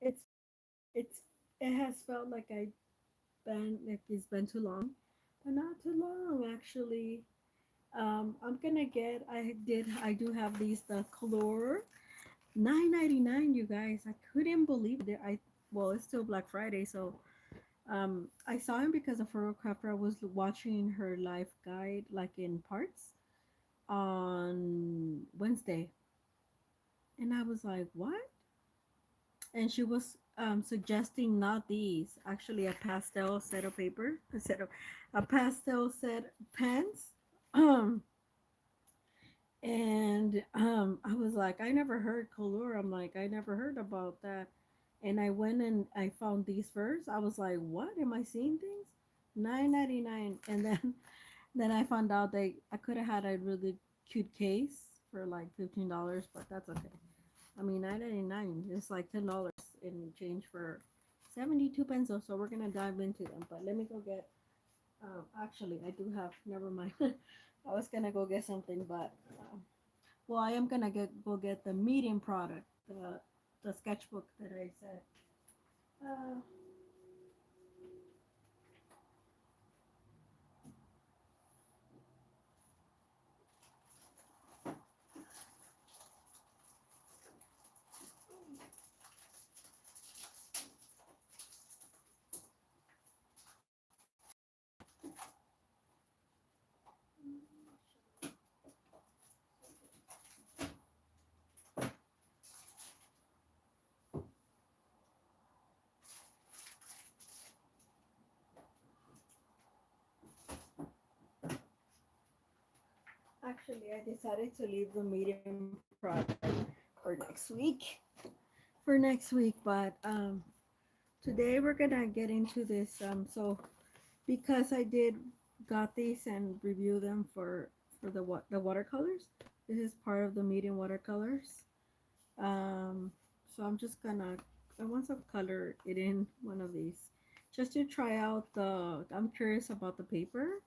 It's it has felt like it's been too long, but not too long actually. I do have these the color 9.99, you guys. I couldn't believe it. I Well, it's still Black Friday, so I saw him because a photographer. I was watching her life guide like in parts on Wednesday, and I was like, "What?" And she was suggesting not these, actually a pastel set of paper, a pastel set pens. Um, and I was like, I never heard color. I'm like, I never heard about that. And I went and I found these first. I was like, what? Am I seeing things? 9.99. And then then I found out that I could have had a really cute case for like $15, but that's okay. I mean, 9.99 is like $10 in change for 72 pesos. So we're gonna dive into them. But let me go get. Actually, I do have. Never mind. I was gonna go get something, but well, I am gonna go get the medium product, the sketchbook that I said. Uh, Actually, I decided to leave the medium product for next week. For next week, but today we're gonna get into this. So because I did got these and review them for the watercolors. This is part of the medium watercolors. Um, so I'm just gonna I want to color it in one of these just to try out the. I'm curious about the paper,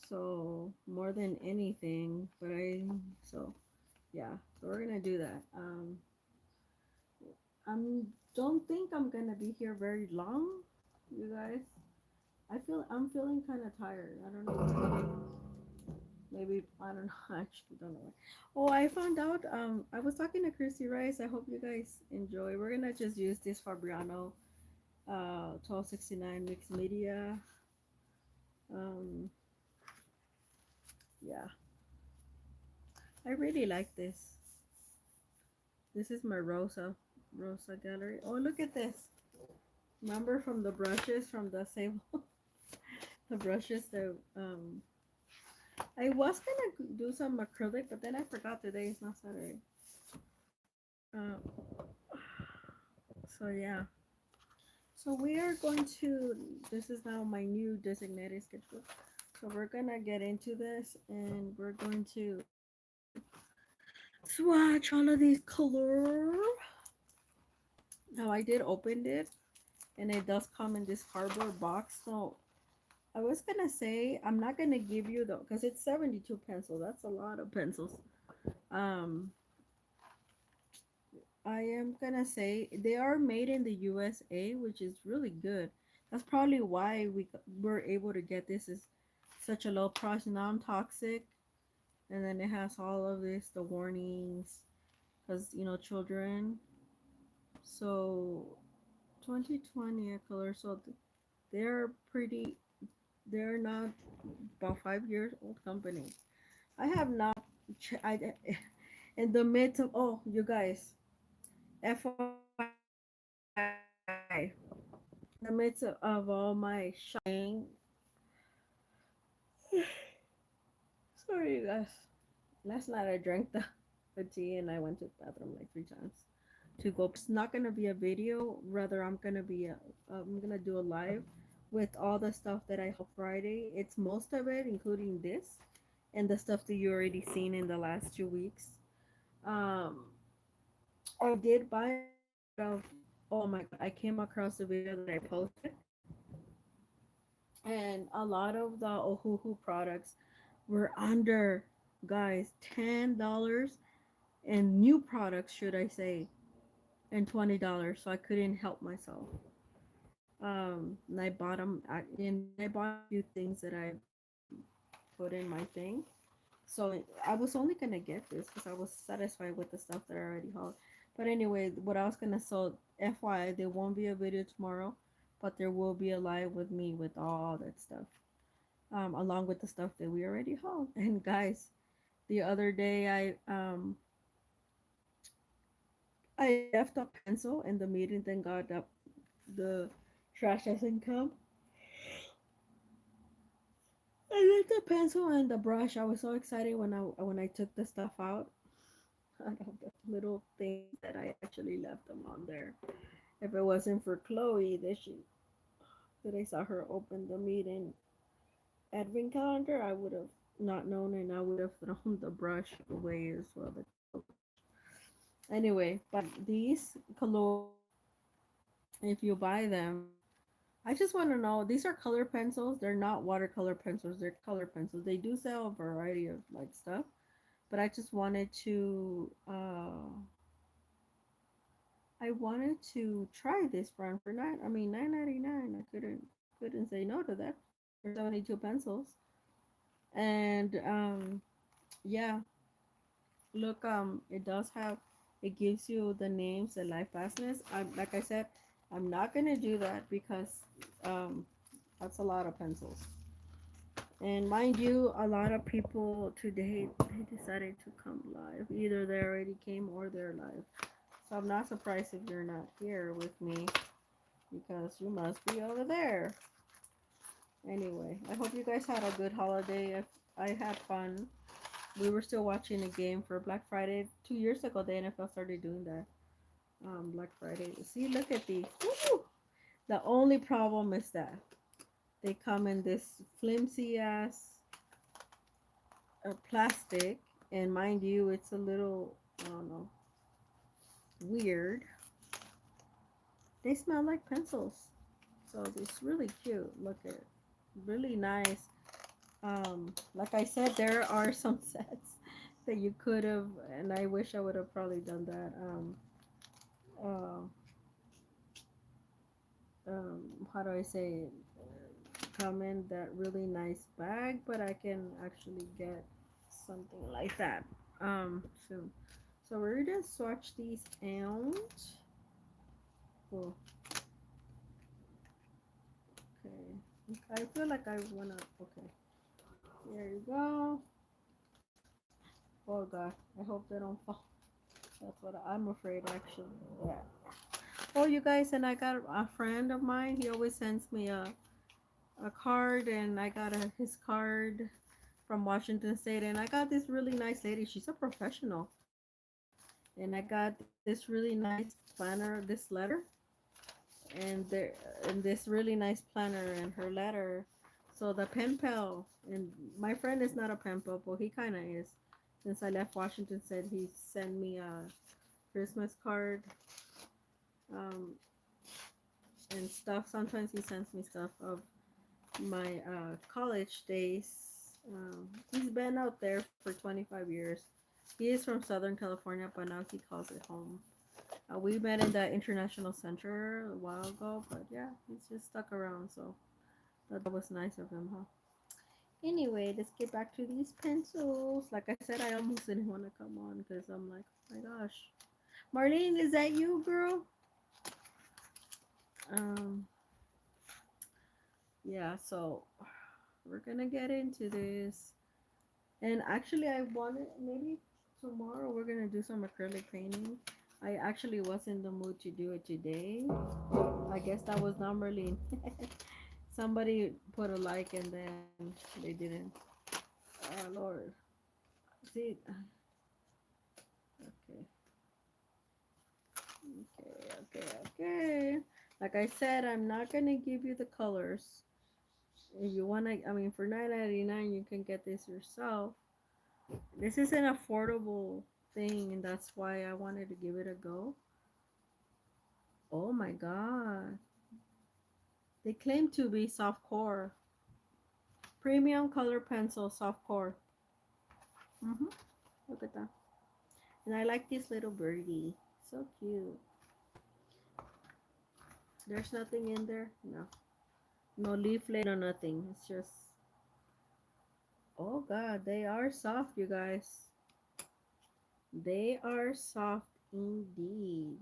so more than anything. But I so yeah, so we're gonna do that. I'm don't think I'm gonna be here very long, you guys. I'm feeling kind of tired. I don't know. Maybe I don't know. I actually don't know. Oh, I found out. I was talking to Chrissy Rice. I hope you guys enjoy. We're gonna just use this Fabriano 1269 mixed media. Um, yeah, I really like this. This is my Rosa gallery. Oh, look at this. Remember from the brushes from the same the brushes that I was gonna do some acrylic, but then I forgot today is not Saturday. Uh, so yeah. So we are going to. This is now my new designated sketchbook. So we're gonna get into this, and we're going to swatch all of these color. Now I did open it, and it does come in this cardboard box. So I was gonna say I'm not gonna give you the because it's 72 pencils. That's a lot of pencils. Um, I am gonna say they are made in the USA, which is really good. That's probably why we were able to get this is such a low price, non-toxic, and then it has all of this, the warnings, because children. So 2020 a color, so they're pretty. They're not about 5 years old company. I have not. I in the midst of you guys, FYI, in the midst of all my shopping. Sorry, you guys. Last night I drank the tea and I went to the bathroom like 3 times to go. It's not gonna be a video. Rather, I'm gonna do a live with all the stuff that I saw Friday. It's most of it, including this and the stuff that you already seen in the last 2 weeks. Um, I did buy a lot of. Oh my god! I came across the video that I posted, and a lot of the Ohuhu products were under, guys, $10, and new products, should I say, and $20, so I couldn't help myself. And I bought them, and then I bought a few things that I put in my thing. So I was only gonna get this because I was satisfied with the stuff that I already hauled. But anyway, what I was gonna, so FYI, there won't be a video tomorrow, but there will be a live with me with all that stuff, along with the stuff that we already hauled. And guys, the other day I left a pencil in the meeting. Thank God that the trash doesn't come. I left the pencil and the brush. I was so excited when I took the stuff out of the little things that I actually left them on there. If it wasn't for Chloe, that I saw her open the meeting advent calendar, I would have not known, and I would have thrown the brush away as well. The anyway, but these colors, if you buy them, I just want to know, these are color pencils. They're not watercolor pencils. They're color pencils. They do sell a variety of like stuff, but I wanted to try this brand for $9.99. I couldn't say no to that for 72 pencils. And yeah, look, it does have, it gives you the names, the life fastness. Like I said, I'm not gonna do that because um that's a lot of pencils. And mind you, a lot of people today, they decided to come live. Either they already came or they're live. So I'm not surprised if you're not here with me because you must be over there. Anyway, I hope you guys had a good holiday. I had fun. We were still watching a game for Black Friday. 2 years ago, the NFL started doing that. Black Friday. See, look at these. Woo! The only problem is that they come in this flimsy ass plastic, and mind you, it's a little, I don't know, weird. They smell like pencils, so it's really cute. Look at it, really nice. Like I said, there are some sets that you could have, and I wish I would have probably done that. Uh, how do I say it? Come in that really nice bag, but I can actually get something like that soon. So we're gonna swatch these out. Cool. Okay. I feel like I wanna. Okay. There you go. Oh God. I hope they don't fall. That's what I'm afraid actually. Yeah. Oh, you guys, and I got a friend of mine. He always sends me a card, and I got his card from Washington State, and I got this really nice lady. She's a professional, and I got this really nice planner, this letter, and there, and this really nice planner and her letter. So the pen pal, and my friend is not a pen pal, but he kind of is. Since I left Washington, said he sent me a Christmas card, um, and stuff. Sometimes he sends me stuff of my college days. He's been out there for 25 years. He is from Southern California, but now he calls it home. We met in the International Center a while ago, but yeah, he's just stuck around, so that was nice of him, huh? Anyway, let's get back to these pencils. Like I said, I almost didn't want to come on because I'm like, oh my gosh. Marlene, is that you, girl? Um, yeah, so we're gonna get into this. And actually, I wanted, maybe tomorrow we're gonna do some acrylic painting. I actually was in the mood to do it today. I guess that was not Merlin. Somebody put a like and then they didn't. Oh Lord. See, okay, okay. Like I said, I'm not gonna give you the colors. If you wanna, I mean, for $9.99, you can get this yourself. This is an affordable thing, and that's why I wanted to give it a go. Oh my god. They claim to be soft core. Premium color pencil, soft core. Mm-hmm. Look at that. And I like this little birdie. So cute. There's nothing in there. No. No leaflet, no nothing. It's just, oh God, they are soft, you guys. They are soft indeed.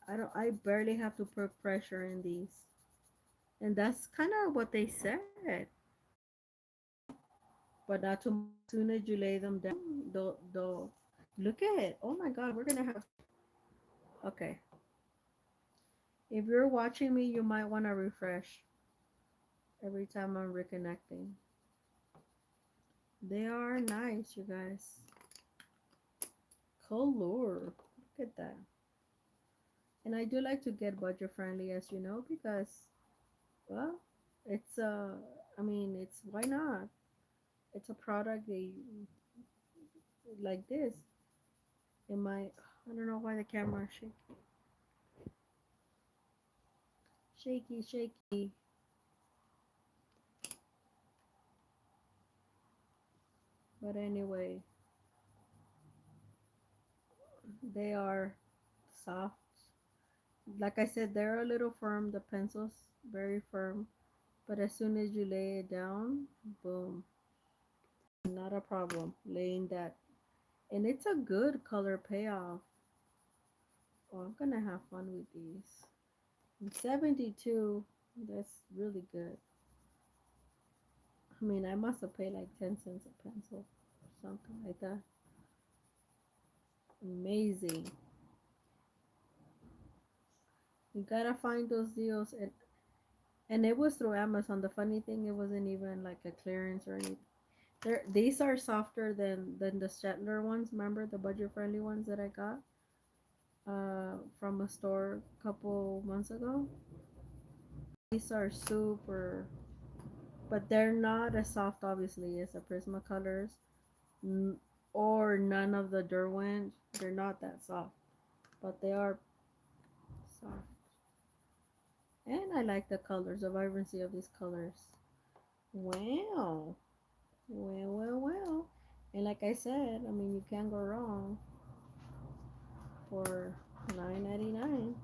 I barely have to put pressure in these. And that's kind of what they said. But not too much. As soon as you lay them down, they'll look at it. Oh my God, we're gonna have. Okay. If you're watching me, you might want to refresh every time I'm reconnecting. They are nice, you guys. Color. Look at that. And I do like to get budget friendly, as you know, because, well, it's I mean, it's why not? It's a product they like this. It might. I don't know why the camera is shaky, shaky. But anyway, they are soft. Like I said, they're a little firm. The pencil's very firm. But as soon as you lay it down, boom, not a problem laying that. And it's a good color payoff. Oh, I'm gonna have fun with these. And 72, that's really good. I mean, I must have paid like 10 cents a pencil or something like that. Amazing. You gotta find those deals. And it was through Amazon. The funny thing, it wasn't even like a clearance or anything. These are softer than the Shetler ones. Remember the budget friendly ones that I got from a store a couple months ago? These are super, but they're not as soft, obviously, as the Prismacolors n- or none of the Derwent. They're not that soft, but they are soft. And I like the colors, the vibrancy of these colors. Wow. Well. And like I said, I mean, you can't go wrong for 9.99.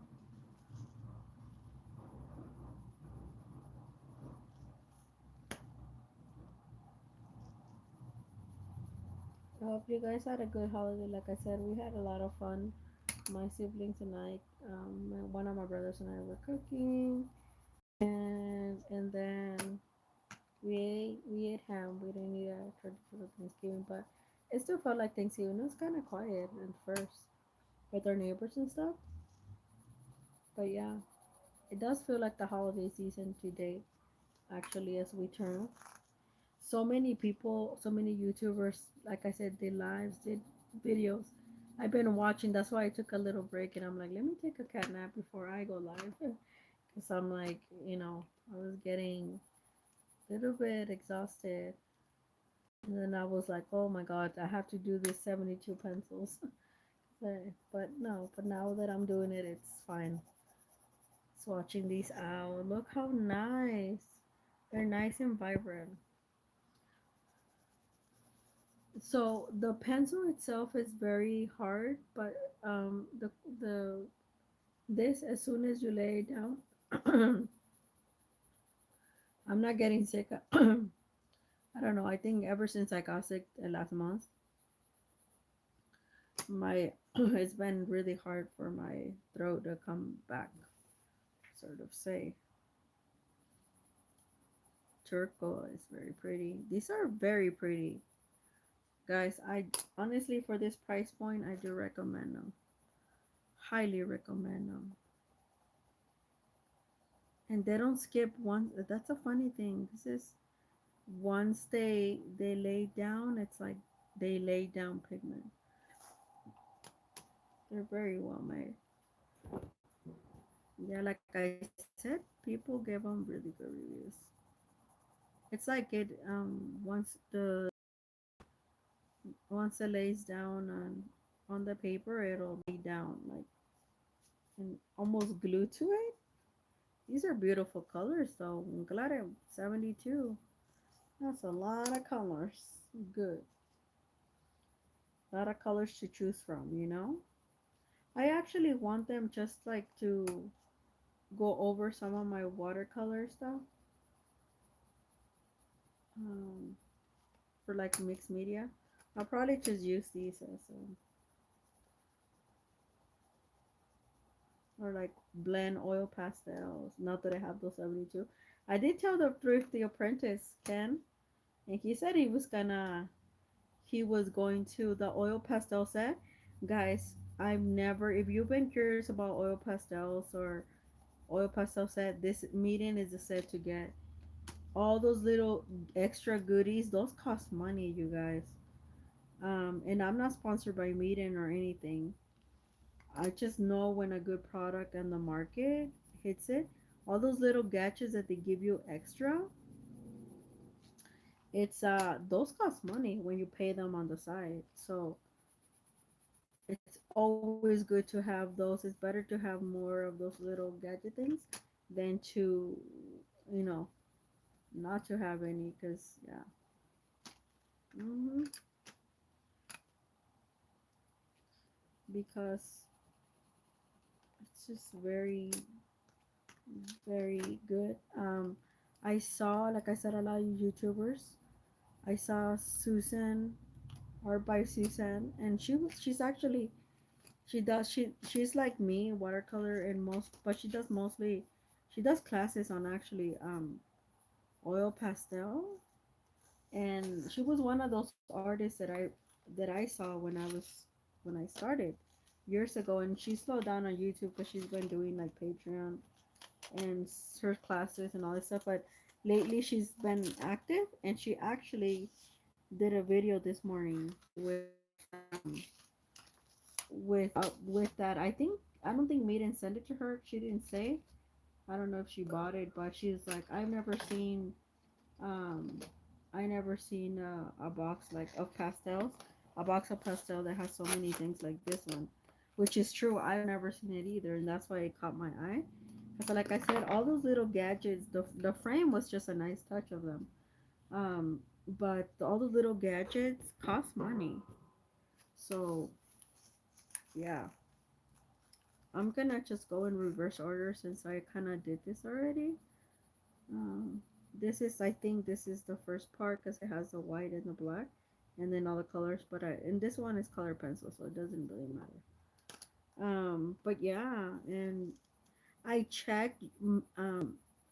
I hope you guys had a good holiday. Like I said, we had a lot of fun. My siblings and I, one of my brothers and I were cooking, and then we ate ham. We didn't eat a traditional Thanksgiving, but it still felt like Thanksgiving. It was kind of quiet at first with our neighbors and stuff. But yeah, it does feel like the holiday season today. Actually, as we turn, so many people, so many YouTubers, like I said, did lives, did videos. I've been watching. That's why I took a little break, and I'm like, let me take a cat nap before I go live, because I'm like, I was getting a little bit exhausted, and then I was like, oh my god, I have to do this 72 pencils. But no, but now that I'm doing it, it's fine. It's watching these out. Look how nice. They're nice and vibrant. So the pencil itself is very hard, but the this, as soon as you lay it down, I'm not getting sick. I don't know. I think ever since I got sick last month, my it's been really hard for my throat to come back. Sort of say turquoise, very pretty. These are very pretty, guys. I honestly, for this price point, I do recommend them. Highly recommend them. And they don't skip one. That's a funny thing. This is once they lay down, it's like they lay down pigment. They're very well made. Yeah, like I said, people give them really good reviews. It's like once it lays down on the paper, it'll lay down like and almost glued to it. These are beautiful colors though. I'm glad I'm 72. That's a lot of colors. Good. A lot of colors to choose from. I actually want them just like to go over some of my watercolor stuff, um, for like mixed media. I'll probably just use these as or like blend oil pastels. Not that I have those 72. I did tell the thrifty apprentice Ken, and he said he was going to the oil pastel set. Guys, I've never, if you've been curious about oil pastels or oil pastel set, this meeting is the set to get. All those little extra goodies, those cost money, you guys. And I'm not sponsored by Meeting or anything. I just know when a good product on the market hits it. All those little gadgets that they give you extra, it's those cost money when you pay them on the side. So it's always good to have those. It's better to have more of those little gadget things than to, you know, not to have any. Cause yeah, hmm because it's just very, very good. I saw, like I said, a lot of YouTubers. I saw Susan, Art by Susan, and she's actually she's like me, watercolor and most, but she does classes on actually oil pastel, and she was one of those artists that I saw when I started years ago, and she slowed down on YouTube because she's been doing like Patreon and her classes and all this stuff, but lately she's been active, and she actually did a video this morning with that. I don't think Maiden sent it to her. She didn't say. I don't know if she bought it, but she's like, um I never seen a box like of pastels, a box of pastel that has so many things like this one, which is true. I've never seen it either, and that's why it caught my eye. So like I said, all those little gadgets, the frame was just a nice touch of them. But all the little gadgets cost money. So yeah, I'm gonna just go in reverse order since I kind of did this already. Um, I think this is the first part because it has the white and the black, and then all the colors. And this one is color pencil, so it doesn't really matter. But yeah, and I checked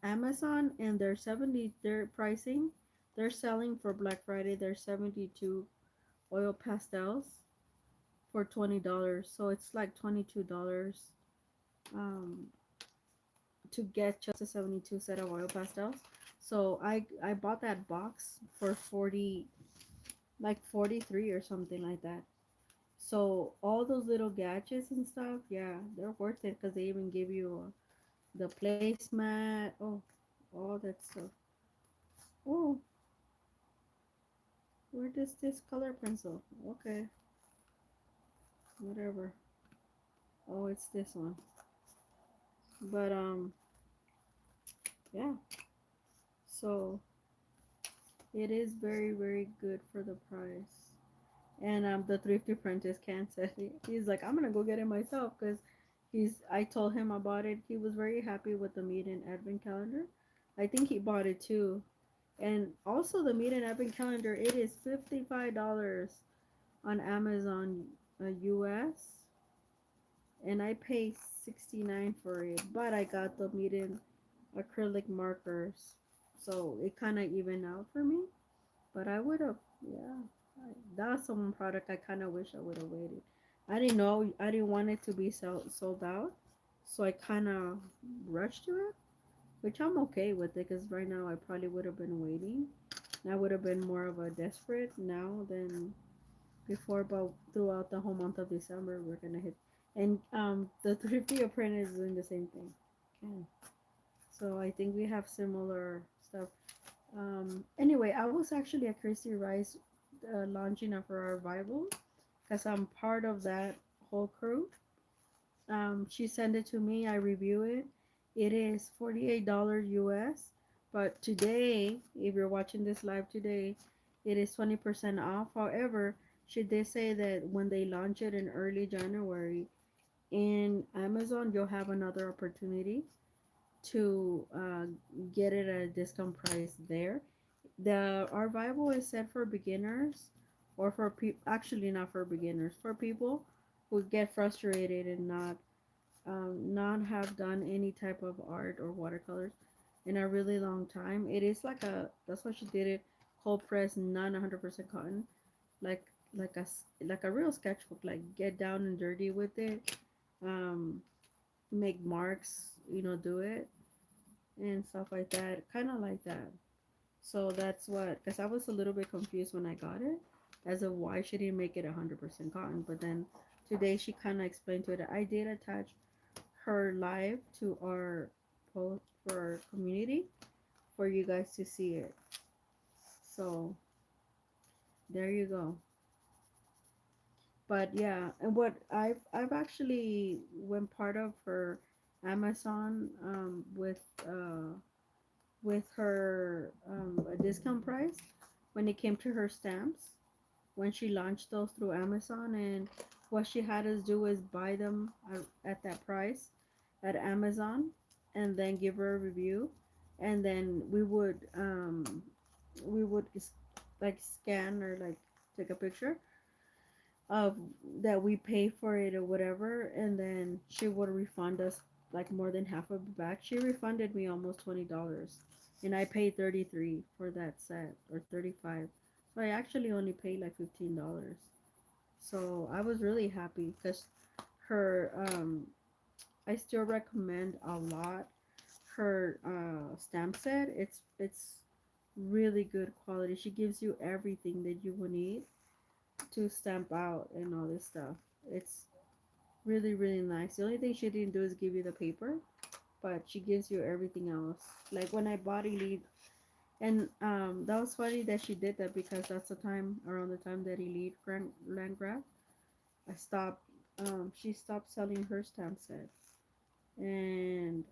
Amazon, and their pricing. They're selling for Black Friday. They're 72 oil pastels for $20. So it's like $22 um, to get just a 72 set of oil pastels. So I bought that box for 40, like 43 or something like that. So all those little gadgets and stuff, yeah, they're worth it because they even give you the placemat. Oh, all that stuff. Oh, where does this color pencil? Okay, whatever. Oh, it's this one. But yeah. So it is very, very good for the price. And the thrifty apprentice can't say he's like, I'm gonna go get it myself because I told him about it. He was very happy with the meat and advent calendar. I think he bought it too. And also the meat and advent calendar, it is $55 on Amazon US, and I paid 69 for it. But I got the meat and acrylic markers, so it kind of even out for me. But I would have, yeah. That's one product I kind of wish I would have waited. I didn't know, I didn't want it to be sold out, so I kind of rushed to it, which I'm okay with it because right now I probably would have been waiting. And I would have been more of a desperate now than before, but throughout the whole month of December, we're gonna hit. And the Thrifty Apprentice is doing the same thing. Okay. So I think we have similar stuff. Anyway, I was actually at Christy Rice launching of her revival because I'm part of that whole crew. She sent it to me. I review it. It is $48 US. But today, if you're watching this live today, it is 20% off. However, she did say that when they launch it in early January, in Amazon, you'll have another opportunity to get it at a discount price there. The Our Bible is set for beginners, or for people, actually not for beginners, for people who get frustrated and not have done any type of art or watercolors in a really long time. It is like a, that's why she did it, cold press, non 100% cotton, like like a real sketchbook. Like, get down and dirty with it, um, make marks, do it and stuff like that, kind of like that. So that's what, because I was a little bit confused when I got it, as of why she didn't make it 100% cotton. But then today she kind of explained to it. I did attach her live to our post for our community for you guys to see it. So there you go. But yeah, and what I've actually went part of her Amazon, with her a discount price when it came to her stamps, when she launched those through Amazon. And what she had us do is buy them at that price at Amazon, and then give her a review, and then we would like scan, or like take a picture of that we pay for it or whatever, and then she would refund us like more than half of it back. She refunded me almost $20, and I paid 33 for that set, or 35. So I actually only paid like $15. So I was really happy because her I still recommend a lot her stamp set. It's really good quality. She gives you everything that you will need to stamp out and all this stuff. It's really, really nice. The only thing she didn't do is give you the paper, but she gives you everything else. Like when I bought Elite, and that was funny that she did that, because that's the time, around the time that Elite Landgraf, I stopped. She stopped selling her stamp set, and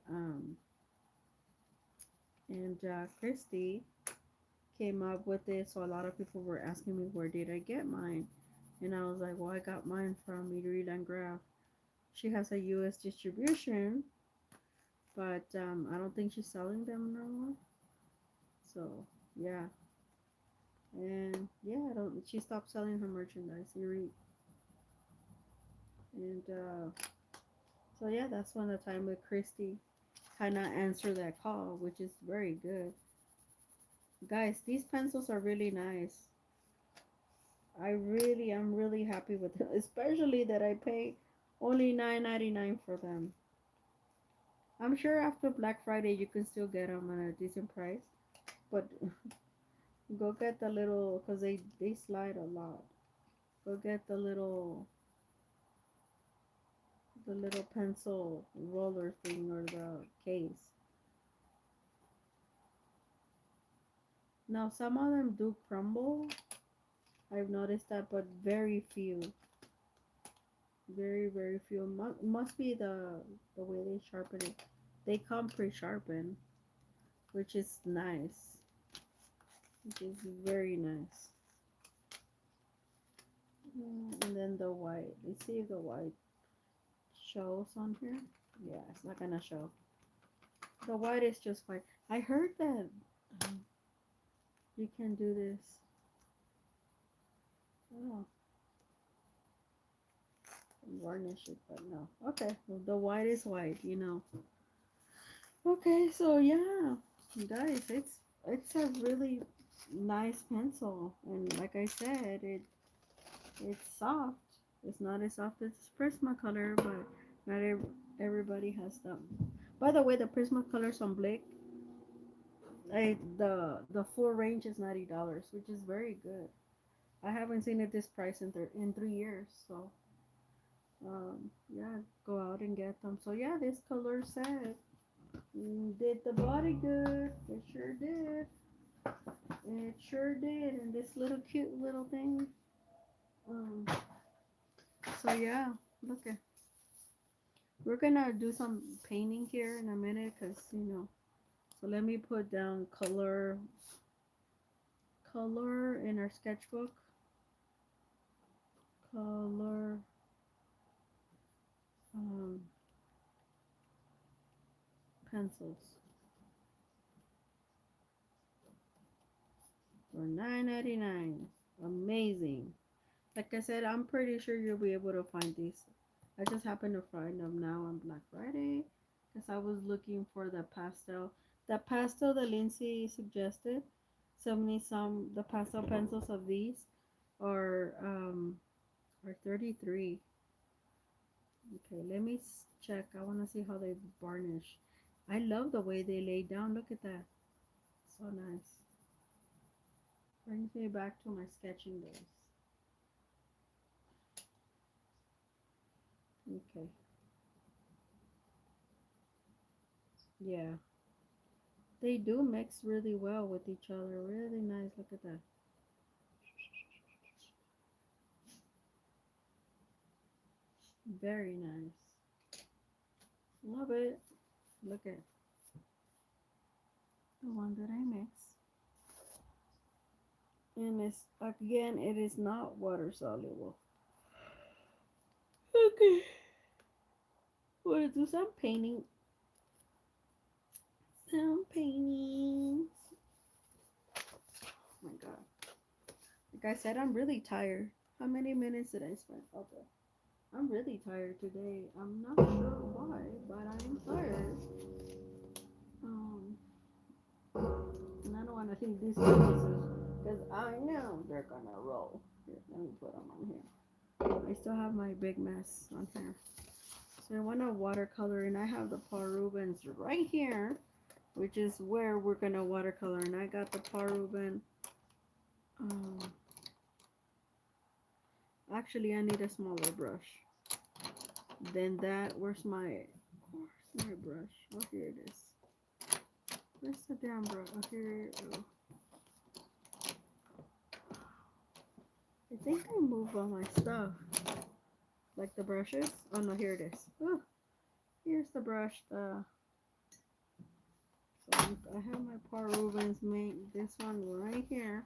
Christy came up with it. So a lot of people were asking me, where did I get mine? And I was like, well, I got mine from Eatery Landgraf. She has a U.S. distribution, but I don't think she's selling them no more. So yeah, and yeah, I don't. She stopped selling her merchandise. And so yeah, that's when the time with Christy kind of answered that call, which is very good. Guys, these pencils are really nice. I'm really happy with them, especially that I pay only $9.99 for them. I'm sure after Black Friday you can still get them at a decent price, but go get the little, cause they slide a lot. Go get the little pencil roller thing, or the case. Now some of them do crumble. I've noticed that, but very few, very very few. Must be the way they sharpen it. They come pre-sharpened, which is nice. Which is very nice. And then the white. Let's see if the white shows on here. Yeah, it's not gonna show. The white is just white. I heard that you can do this. Oh, varnish it, but no. Okay, well, the white is white. Okay, so yeah, guys, it's a really nice pencil, and like I said, it's soft. It's not as soft as Prismacolor, but not everybody has them. By the way, the Prismacolor on Blick, the full range is $90, which is very good. I haven't seen it this price in 3 years, so yeah, go out and get them. So yeah, this color set did the body good. It sure did. It sure did. And this little cute little thing. Um, so yeah, look at. We're gonna do some painting here in a minute, cause. So let me put down color in our sketchbook. Color. pencils for $9.99. Amazing. Like I said, I'm pretty sure you'll be able to find these. I just happened to find them now on Black Friday because I was looking for the pastel. The pastel that Lindsay suggested, the pastel pencils of these are 33. Okay, let me check. I want to see how they varnish. I love the way they lay down. Look at that. So nice. Brings me back to my sketching days. Okay. Yeah. They do mix really well with each other. Really nice. Look at that. Very nice. Love it. Look at the one that I mix. And it's again, it is not water soluble. Okay. We'll do some painting. Some paintings. Oh my god. Like I said, I'm really tired. How many minutes did I spend? Okay. I'm really tired today. I'm not sure why, but I'm tired. Um, and I don't want to leave these pieces because I know they're gonna roll. Here, let me put them on here. I still have my big mess on here. So I want to watercolor, and I have the Paul Rubens right here, which is where we're gonna watercolor. And I got the Paul Rubens. Um, Actually, I need a smaller brush. Then that, where's my brush? Oh, here it is. Where's the damn brush? Oh, here. Oh. I think I moved all my stuff. Like the brushes. Oh no, here it is. Oh, here's the brush. So I have my Paul Rubens make this one right here.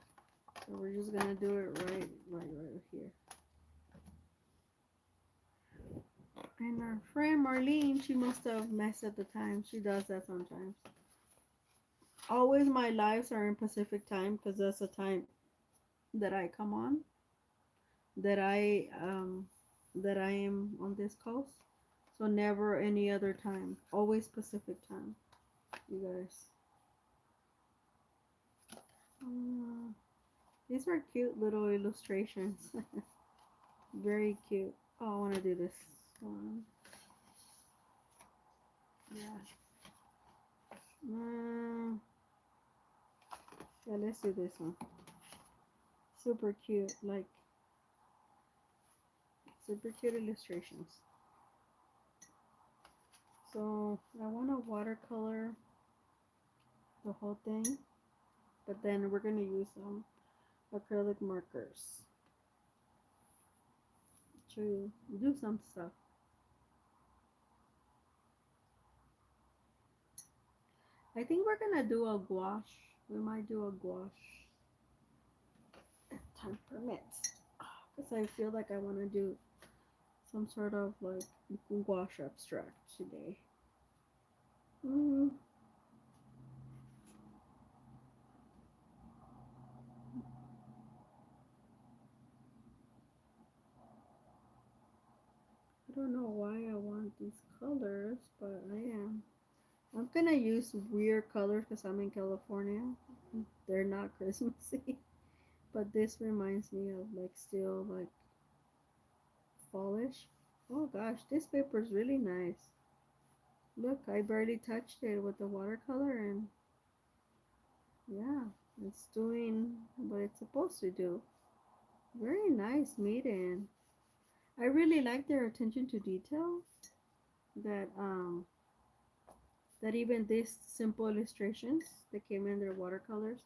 So we're just gonna do it right here. And our friend Marlene, she must have messed up the time. She does that sometimes. Always my lives are in Pacific time because that's the time that I come on. That I um that I am on this coast. So never any other time. Always Pacific time. You guys. Uh, these are cute little illustrations. Very cute. Oh, I want to do this one. Yeah. Uh, yeah, let's do this one. Super cute. Like, super cute illustrations. So, I want to watercolor the whole thing. But then we're going to use some acrylic markers to do some stuff. I think we're gonna do a gouache. We might do a gouache if time permits. Because I feel like I want to do some sort of like gouache abstract today. Mm, I don't know why I want these colors, but I am. I'm gonna use weird colors because I'm in California. They're not Christmassy, but this reminds me of like still like fallish. Oh gosh, this paper is really nice. Look, I barely touched it with the watercolor, and yeah, it's doing what it's supposed to do. Very nice meeting. I really like their attention to detail. That that even these simple illustrations that came in their watercolors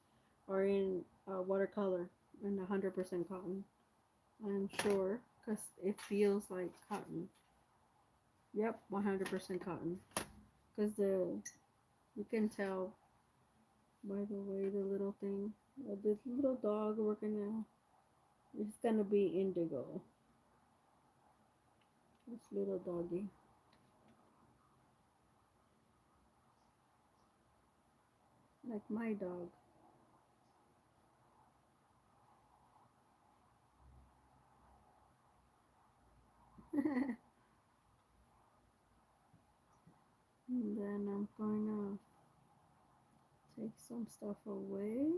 are in watercolor and 100% cotton. I'm sure because it feels like cotton. Yep, 100% cotton. Because the you can tell by the way the little thing, this little dog it's gonna be indigo. This little doggy. like my dog. And then I'm going to take some stuff away,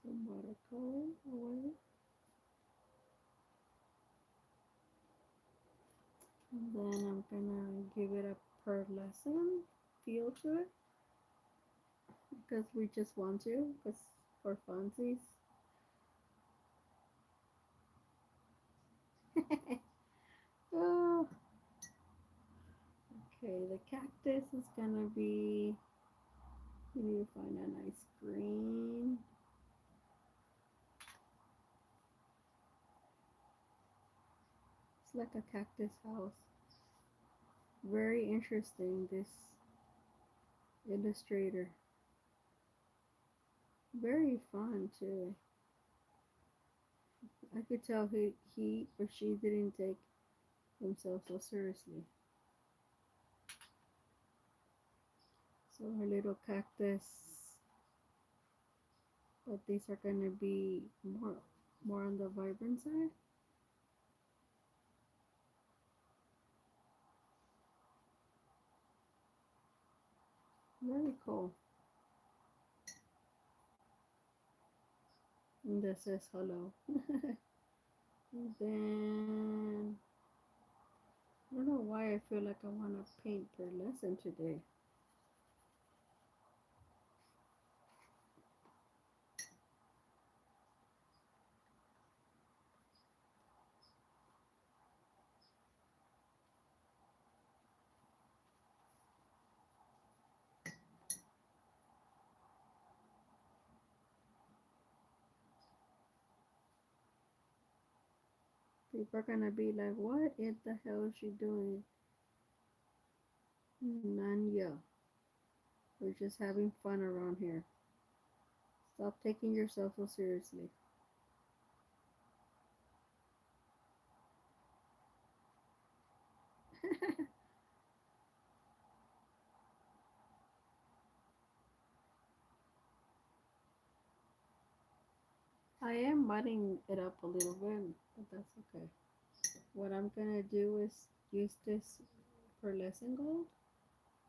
some watercolor away. And then I'm gonna give it a pearlescent feel to it because we just want to, because for funsies. Oh, okay, the cactus is gonna be, we need to find a nice green. It's like a cactus house. Very interesting, this illustrator. Very fun too. I could tell he or she didn't take themselves so seriously. So her little cactus, but these are gonna be more on the vibrant side. Very cool. And this says hello. And then I don't know why I feel like I want to paint pearlescent today. People are gonna be like, what in the hell is she doing? Nanya. We're just having fun around here. Stop taking yourself so seriously. I am mudding it up a little bit, but that's okay. What I'm gonna do is use this pearlescent gold,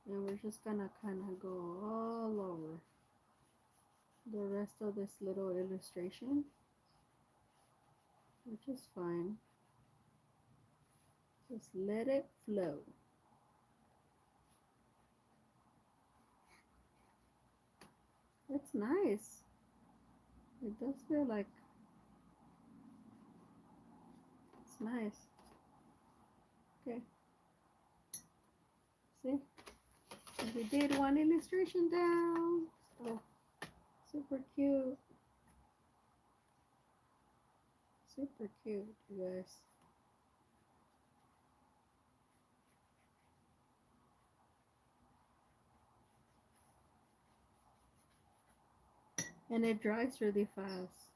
and we're just gonna kind of go all over the rest of this little illustration, which is fine. Just let it flow. It's nice. It does feel like it's nice. Okay, see? We did one illustration down. So super cute. Super cute, you guys. And it dries really fast.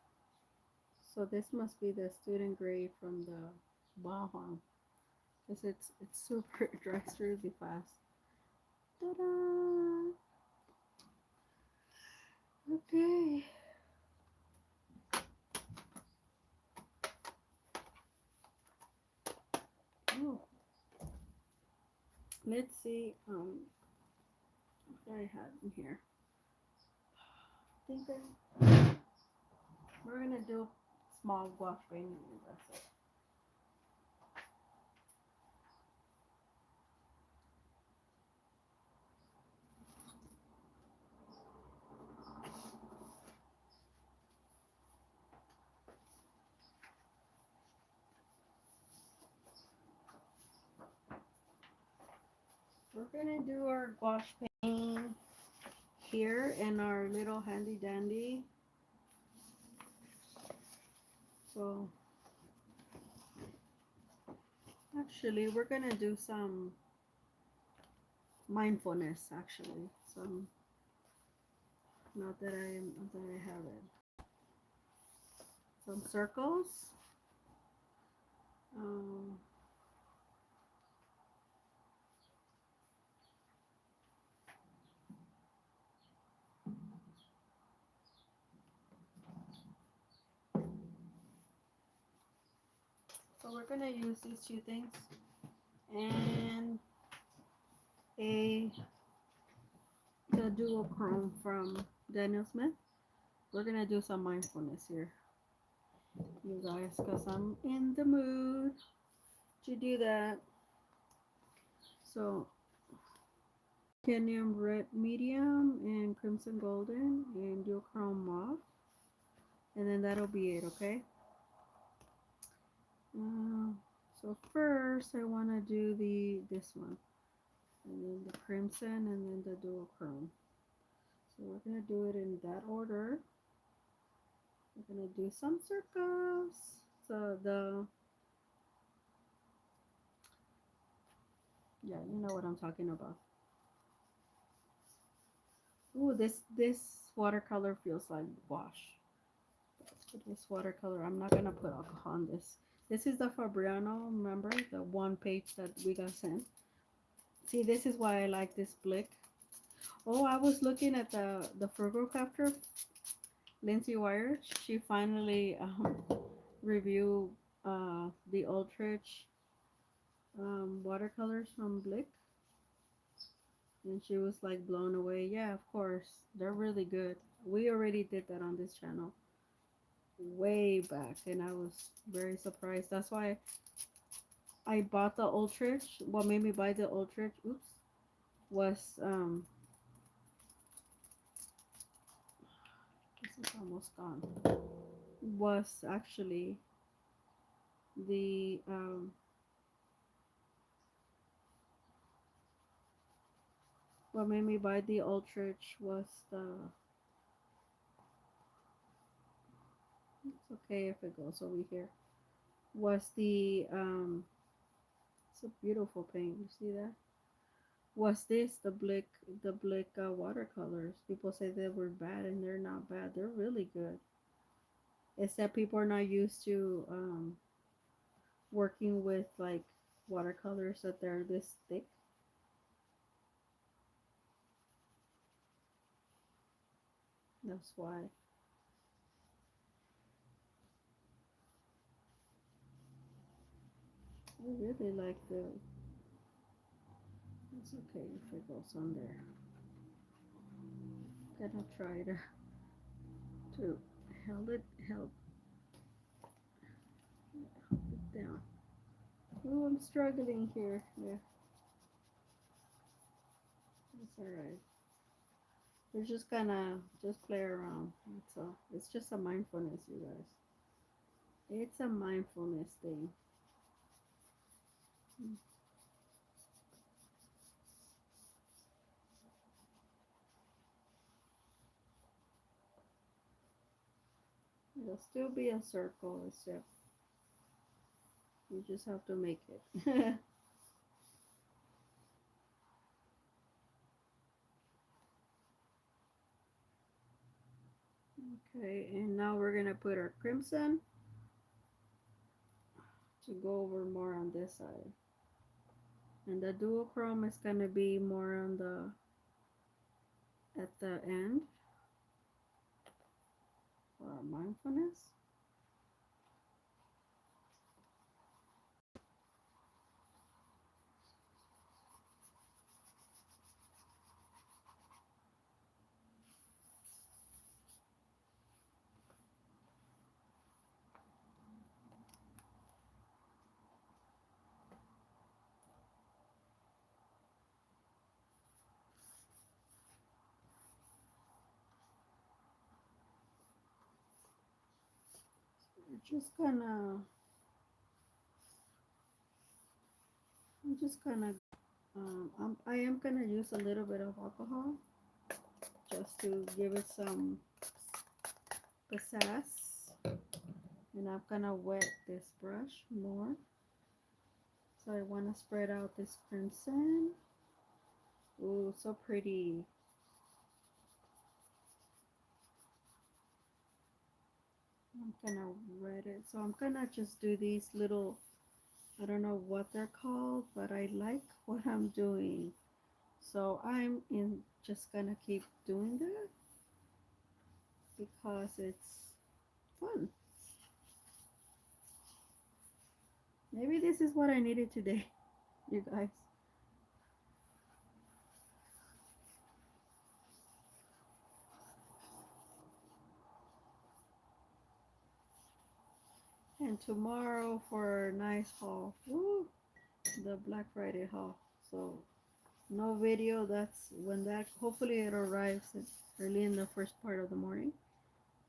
So this must be the student grade from the Baham. Because it's super, it dries really fast. Ta-da! Okay. Oh. Let's see what I have in here. I think we're gonna do small gouache painting and that's it. We're gonna do our gouache painting here in our little handy dandy. So actually we're gonna do some mindfulness actually. Not that I have it. Some circles. Um, So we're gonna use these two things and a the duochrome from Daniel Smith. We're gonna do some mindfulness here, you guys, because I'm in the mood to do that. So Cadmium Red Medium and Crimson Golden and Duochrome Mauve, and then that'll be it, okay? Uh, so first I want to do this one, and then the Crimson, and then the Duochrome. So we're gonna do it in that order. We're gonna do some circles. So yeah, you know what I'm talking about. Ooh, this watercolor feels like wash. This watercolor, I'm not gonna put alcohol on this. This is the Fabriano, remember the one page that we got sent. See, this is why I like this blick. Oh, I was looking at the Frugal Crafter, Lindsay Wire. She finally reviewed the Ultrich watercolors from Blick, and she was like blown away. Yeah, of course, they're really good. We already did that on this channel way back, and I was very surprised. That's why I bought the Ultrich. What made me buy the Ultrich? Oops, was this is almost gone. Was actually the what made me buy the Ultrich was the. It's okay if it goes over here. Was the it's a beautiful paint. You see that? Was this the Blick watercolors? People say they were bad, and they're not bad. They're really good. It's that people are not used to working with like watercolors that they're this thick. That's why. I really like the. It's okay if it goes on there. Gonna try to help it down. Oh, I'm struggling here. Yeah, it's alright. We're just gonna just play around. That's all. It's just a mindfulness, you guys. It's a mindfulness thing. It'll still be a circle, except you just have to make it. Okay, and now we're gonna put our crimson to go over more on this side. And the duochrome is gonna be more on the at the end for our mindfulness. We're just gonna I'm just gonna I am gonna use a little bit of alcohol just to give it some pizzazz. And I'm gonna wet this brush more. So I want to spread out this crimson. Ooh, so pretty. I'm gonna red it. So I'm gonna just do these little, I don't know what they're called, but I like what I'm doing. So I'm in just gonna keep doing that because it's fun. Maybe this is what I needed today, you guys. And tomorrow for a nice haul. Woo! The Black Friday haul. So no video. That's when that hopefully it arrives early in the first part of the morning,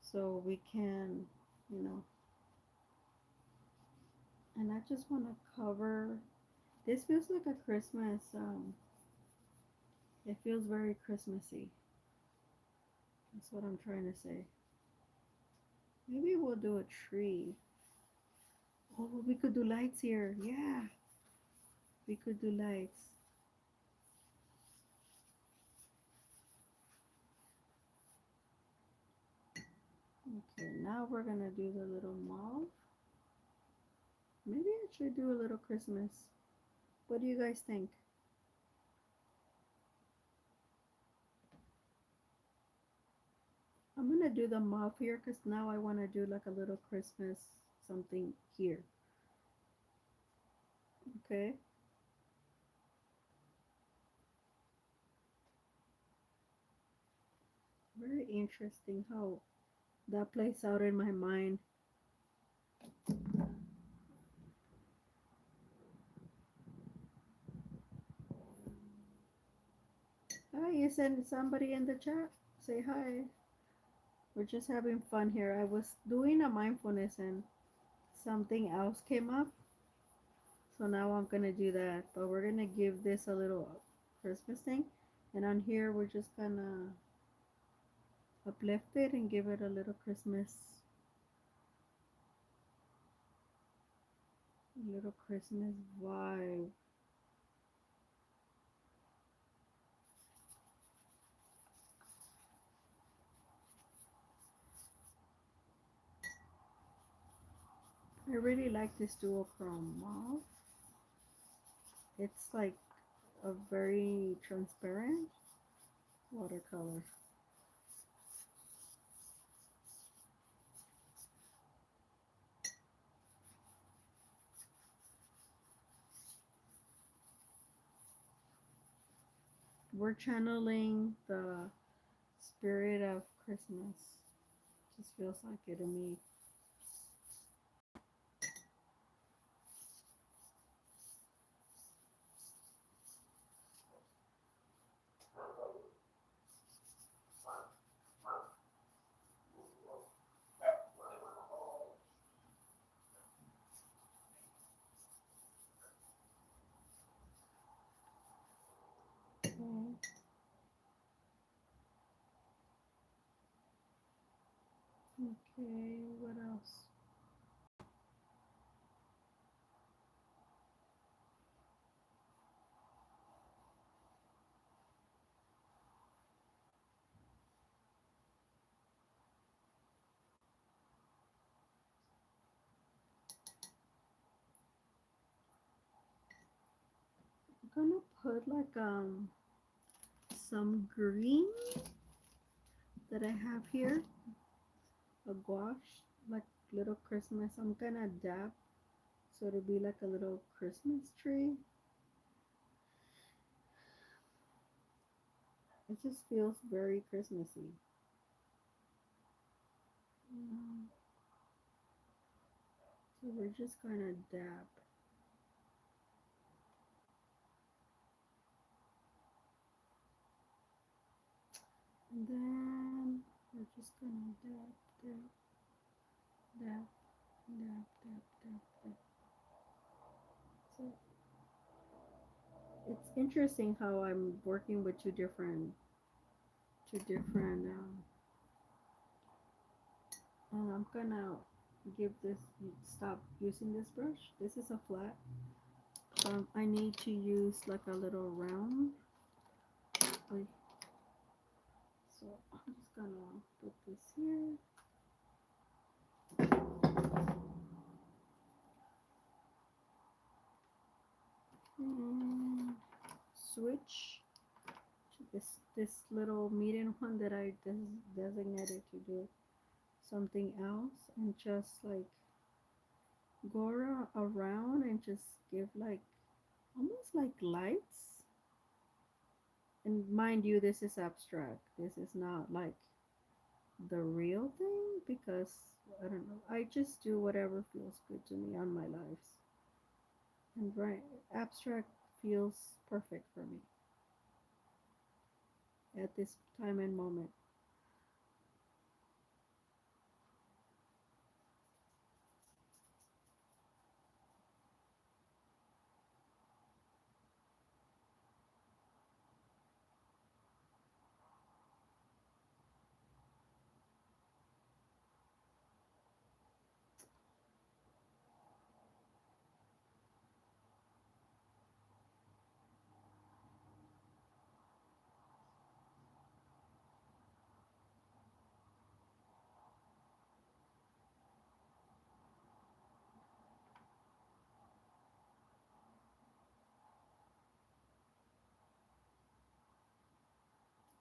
so we can, you know. And I just want to cover. This feels like a Christmas. It feels very Christmassy. That's what I'm trying to say. Maybe we'll do a tree. Oh, we could do lights here. Yeah, we could do lights. Okay, now we're gonna do the little mauve. Maybe I should do a little Christmas. What do you guys think? I'm gonna do the mauve here because now I want to do like a little Christmas something here. Okay. Very interesting how that plays out in my mind. Hi, you send somebody in the chat. Say hi. We're just having fun here. I was doing a mindfulness and something else came up. So now I'm gonna do that. But we're gonna give this a little Christmas thing. And on here we're just gonna uplift it and give it a little Christmas vibe. I really like this duochrome mauve. It's like a very transparent watercolor. We're channeling the spirit of Christmas. Just feels like it to me. Okay. Okay, what else? I'm gonna put like some green that I have here, a gouache, like little Christmas. I'm gonna dab so it'll be like a little Christmas tree. It just feels very Christmassy. Um, so we're just gonna dab. And then we're just gonna dab, dab, dab, dab, dab, dab, dab. So it's interesting how I'm working with two different. And I'm gonna give this stop using this brush. This is a flat. I need to use like a little round. Like, so I'm just gonna put this here. And switch to this little medium one that I designated to do something else, and just like go around and just give like almost like lights. And mind you, this is abstract. This is not like the real thing because I don't know. I just do whatever feels good to me on my lives. And right, abstract feels perfect for me at this time and moment.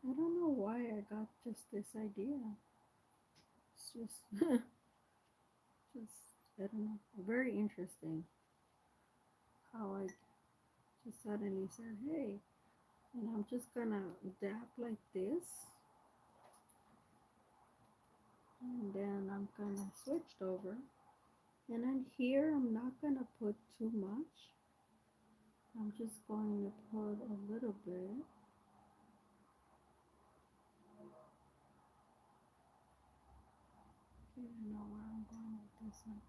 I don't know why I got just this idea. It's just, just I don't know. Very interesting how I just suddenly said, "Hey," and I'm just gonna dab like this, and then I'm gonna switch over. And then here, I'm not gonna put too much. I'm just going to put a little bit. Okay, I know where I'm going with this one.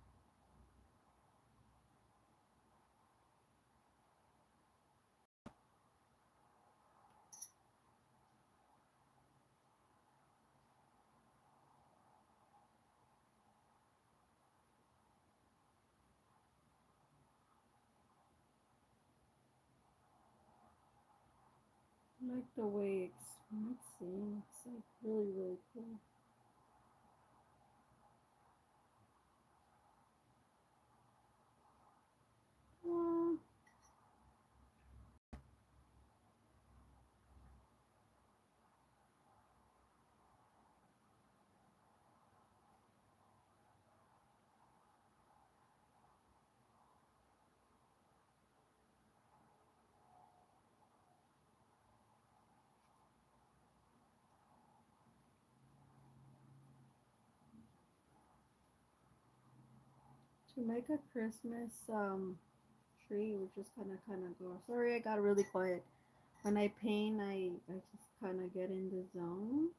I like the way it's mixing. It's like really, really cool. Uh, to make a Christmas tree, we're just gonna kind of go. Sorry, I got really quiet. When I paint, I just kind of get in the zone.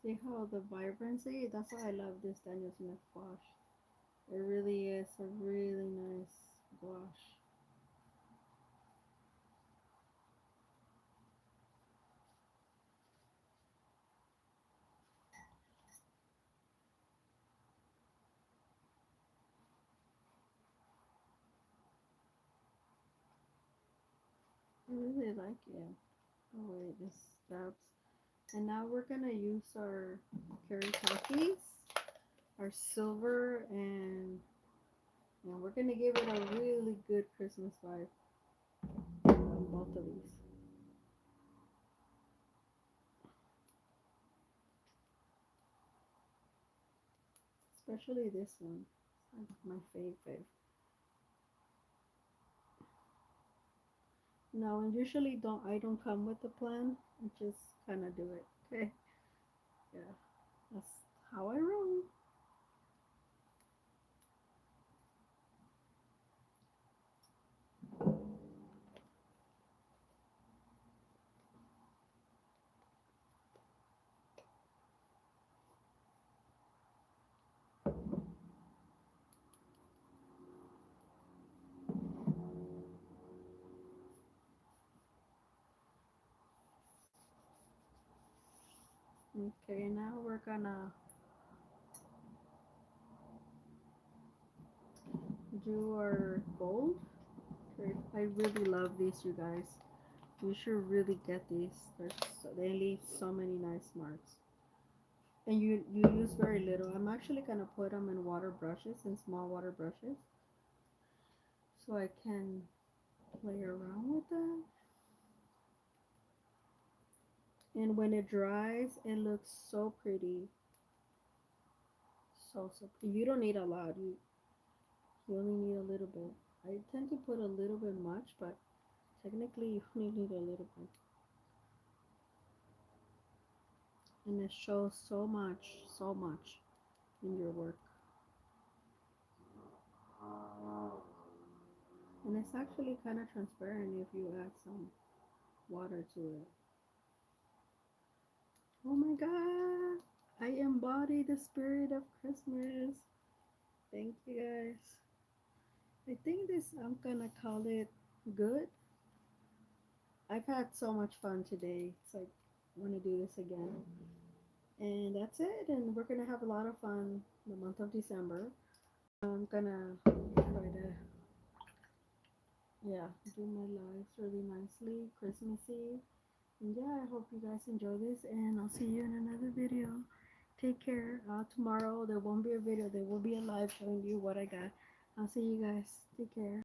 See how the vibrancy? That's why I love this Daniel Smith gouache. It really is a really nice gouache. I really like it. The way this stabs. And now we're gonna use our Karatakis, our silver, and we're gonna give it a really good Christmas vibe on both of these. Especially this one. It's like my favorite. No, and usually don't I don't come with a plan. I just kind of do it. Okay, yeah, that's how I roll. Okay, now we're gonna do our gold. Okay, I really love these, you guys. You should really get these. They leave so many nice marks. And you use very little. I'm actually gonna put them in water brushes, in small water brushes, so I can play around with them. And when it dries, it looks so pretty. So pretty. You don't need a lot. You only need a little bit. I tend to put a little bit much, but technically you only need a little bit. And it shows so much in your work. And it's actually kind of transparent if you add some water to it. Oh my god! I embody the spirit of Christmas. Thank you guys. I think this, I'm gonna call it good. I've had so much fun today. It's like, I want to do this again. And that's it. And we're gonna have a lot of fun the month of December. I'm gonna try to, yeah, do my lives really nicely, Christmassy. And yeah, I hope you guys enjoy this, and I'll see you in another video. Take care. Tomorrow there won't be a video, there will be a live showing you what I got. I'll see you guys. Take care.